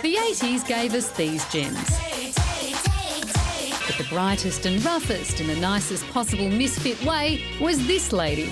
The 80s gave us these gems. But the brightest and roughest in the nicest possible misfit way was this lady.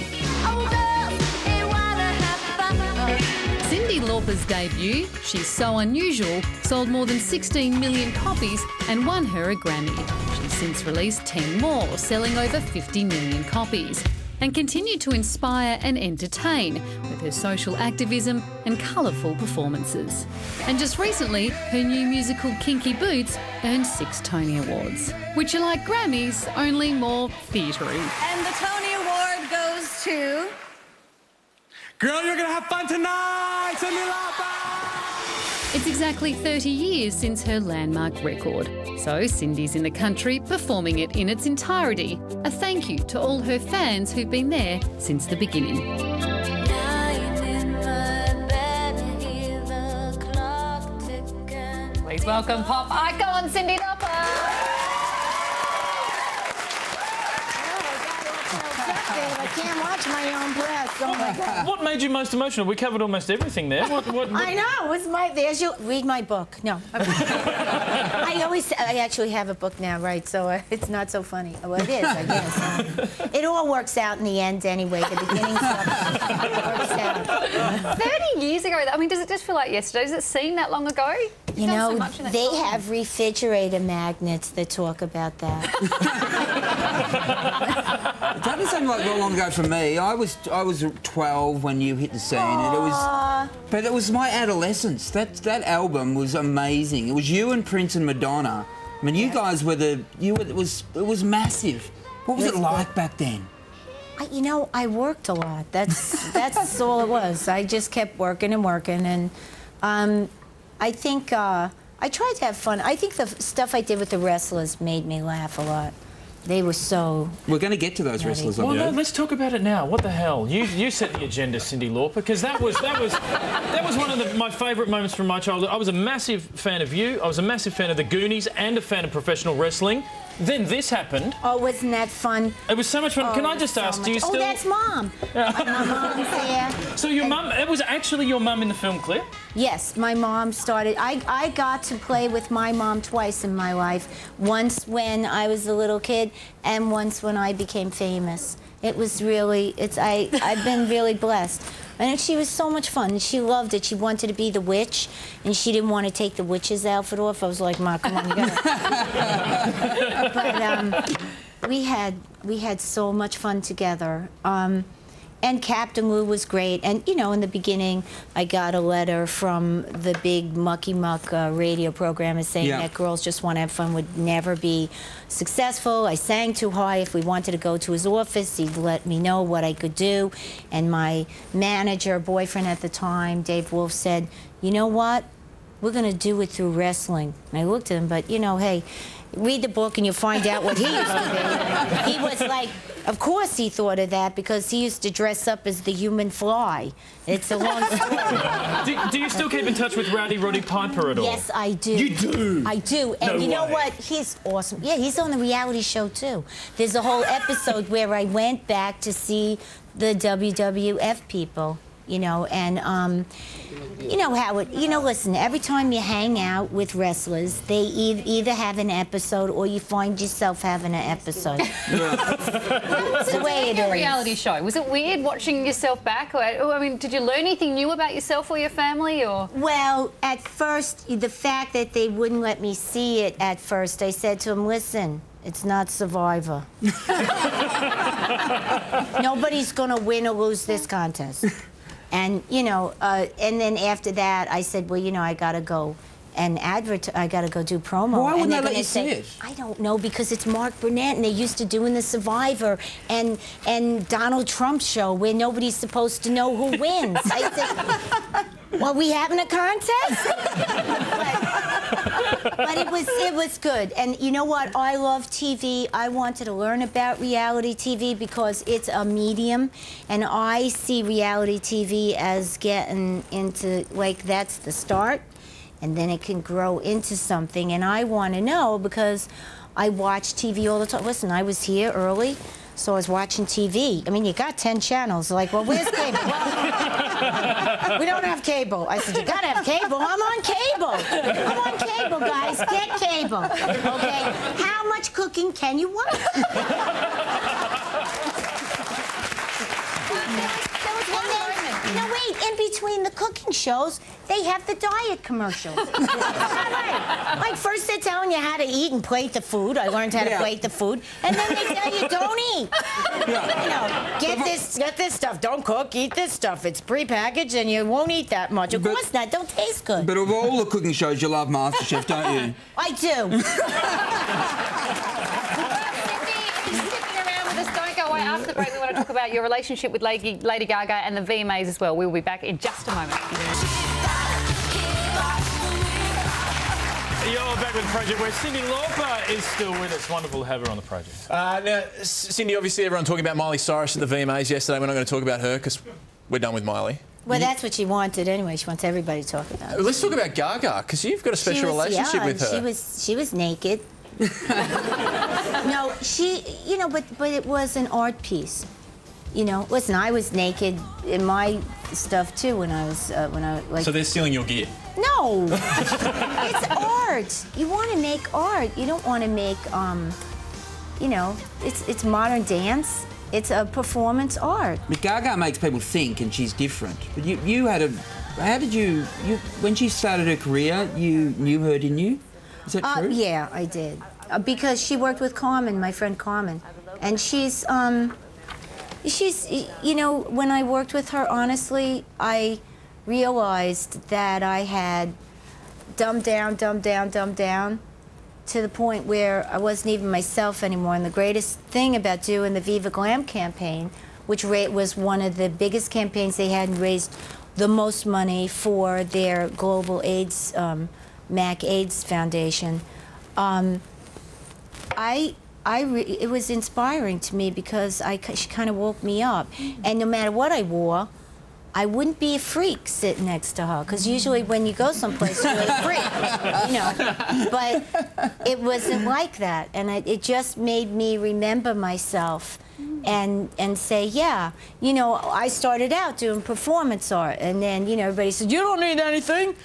Cyndi Lauper's debut, She's So Unusual, sold more than 16 million copies and won her a Grammy. She's since released 10 more, selling over 50 million copies, and continued to inspire and entertain with her social activism and colourful performances. And just recently, her new musical Kinky Boots earned 6 Tony Awards, which are like Grammys, only more theatre-y. And the Tony Award goes to... Girl, you're gonna have fun tonight, Cyndi Lauper! It's exactly 30 years since her landmark record, so Cyndi's in the country performing it in its entirety. A thank you to all her fans who've been there since the beginning. Please welcome pop icon Cyndi Lauper. I can't watch my own breath. Oh my God. What made you most emotional? We covered almost everything there. What? I know. It's there's you. Read my book. No. I actually have a book now, right? So it's not so funny. Well, it is, I guess. It all works out in the end anyway. The beginning stuff works out. 30 years ago, I mean, does it just feel like yesterday? Does it seem that long ago? You know, they have refrigerator magnets that talk about that. It doesn't seem like that long ago for me. I was 12 when you hit the scene, and but it was my adolescence. That album was amazing. It was you and Prince and Madonna. I mean, you guys were it was massive. What was it like back then? You know, I worked a lot. That's all it was. I just kept working and working, and I think I tried to have fun. I think the stuff I did with the wrestlers made me laugh a lot. They were so... We're going to get to those wrestlers. Well, no, let's talk about it now. What the hell? You set the agenda, Cyndi Lauper, because that was one of my favourite moments from my childhood. I was a massive fan of you. I was a massive fan of the Goonies and a fan of professional wrestling. Then this happened. Oh, wasn't that fun? It was so much fun. Can I just ask, do you still... Oh, that's Mom. My mom's there. So your mum... It was actually your mum in the film clip? Yes, my mom started... I got to play with my mom twice in my life. Once when I was a little kid and once when I became famous. It was really... I've been really blessed. And she was so much fun. She loved it. She wanted to be the witch, and she didn't want to take the witch's outfit off. I was like, Ma, come on, you gotta... But we had so much fun together. And Captain Lou was great. And, you know, in the beginning, I got a letter from the big Mucky Muck radio programmer saying that girls just want to have fun would never be successful. I sang too high. If we wanted to go to his office, he'd let me know what I could do. And my manager, boyfriend at the time, Dave Wolf, said, you know what? We're going to do it through wrestling. And I looked at him, but, you know, hey, read the book and you'll find out what he used to be. He was like, of course he thought of that because he used to dress up as the human fly. It's a long story. Do you still keep in touch with Rowdy Roddy Piper at all? Yes, I do. You do? I do. And you know what? He's awesome. Yeah, he's on the reality show too. There's a whole episode where I went back to see the WWF people. You know, and you know how it, you know, listen, every time you hang out with wrestlers, they either have an episode or you find yourself having an episode. It's the way it is. Reality show. Was it weird watching yourself back? Or, I mean, did you learn anything new about yourself or your family? Or Well, at first, the fact that they wouldn't let me see it at first, I said to them, listen, it's not Survivor. Nobody's going to win or lose this contest. And, you know, and then after that, I said, well, you know, I got to go and I got to go do promo. Why wouldn't they let you say see it? I don't know, because it's Mark Burnett, and they're used to doing the Survivor and Donald Trump's show where nobody's supposed to know who wins. I said, well, we having a contest? But it was good. And you know what? I love TV. I wanted to learn about reality TV because it's a medium, and I see reality TV as getting into, like, that's the start, and then it can grow into something. And I want to know because I watch TV all the time. Listen, I was here early, so I was watching TV. I mean, you got 10 channels. Like, well, where's cable? We don't have cable. I said, you gotta have cable. I'm on cable. I'm on cable, guys. Get cable. Okay? How much cooking can you watch? No, wait, in between the cooking shows, they have the diet commercials. Right. Like, first they're telling you how to eat and plate the food. I learned how to plate the food. And then they tell you, don't eat. You know, get this stuff. Don't cook, eat this stuff. It's prepackaged and you won't eat that much. Of course not. Don't taste good. But of all the cooking shows, you love MasterChef, don't you? I do. After the break, we want to talk about your relationship with Lady Gaga and the VMAs as well. We'll be back in just a moment. You're back with the project where Cyndi Lauper is still with us. Wonderful to have her on the project. Now, Cyndi, obviously everyone talking about Miley Cyrus at the VMAs yesterday. We're not going to talk about her because we're done with Miley. Well, that's what she wanted anyway. She wants everybody to talk about it. Let's talk about Gaga because you've got a special relationship with her. She was naked. No, you know, but it was an art piece. You know, listen, I was naked in my stuff too when I was like. So they're stealing your gear? No, it's art. You want to make art. You don't want to make, you know, it's modern dance. It's a performance art. But Gaga makes people think, and she's different. But you had a. How did you when she started her career? You knew her, didn't you? Is that true? Yeah, I did. Because she worked with Carmen, my friend Carmen. And she's, you know, when I worked with her, honestly, I realized that I had dumbed down to the point where I wasn't even myself anymore. And the greatest thing about doing the Viva Glam campaign, which was one of the biggest campaigns they had and raised the most money for their global AIDS MAC AIDS Foundation. It was inspiring to me because she kind of woke me up. And no matter what I wore, I wouldn't be a freak sitting next to her. Because usually when you go someplace, you're a freak, you know. But it wasn't like that. And it just made me remember myself and say, yeah, you know, I started out doing performance art. And then, you know, everybody said, you don't need anything.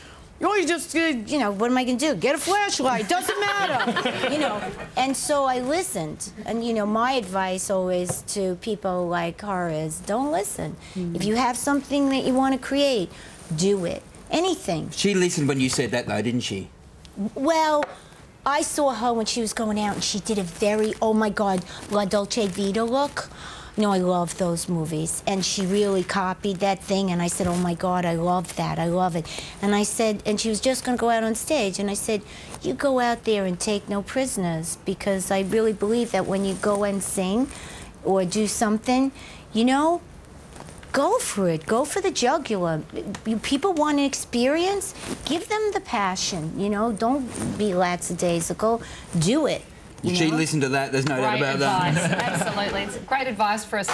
You just, you know, what am I going to do? Get a flashlight, doesn't matter, you know. And so I listened. And, you know, my advice always to people like her is don't listen. If you have something that you want to create, do it. Anything. She listened when you said that, though, didn't she? Well, I saw her when she was going out, and she did a very, oh, my God, La Dolce Vita look. You know, I love those movies. And she really copied that thing. And I said, oh, my God, I love that. I love it. And I said, and she was just going to go out on stage. And I said, you go out there and take no prisoners. Because I really believe that when you go and sing or do something, you know, go for it. Go for the jugular. People want an experience. Give them the passion. You know, don't be lackadaisical. Do it. She listened to that, there's no doubt about that. Great advice, absolutely. It's great advice for us.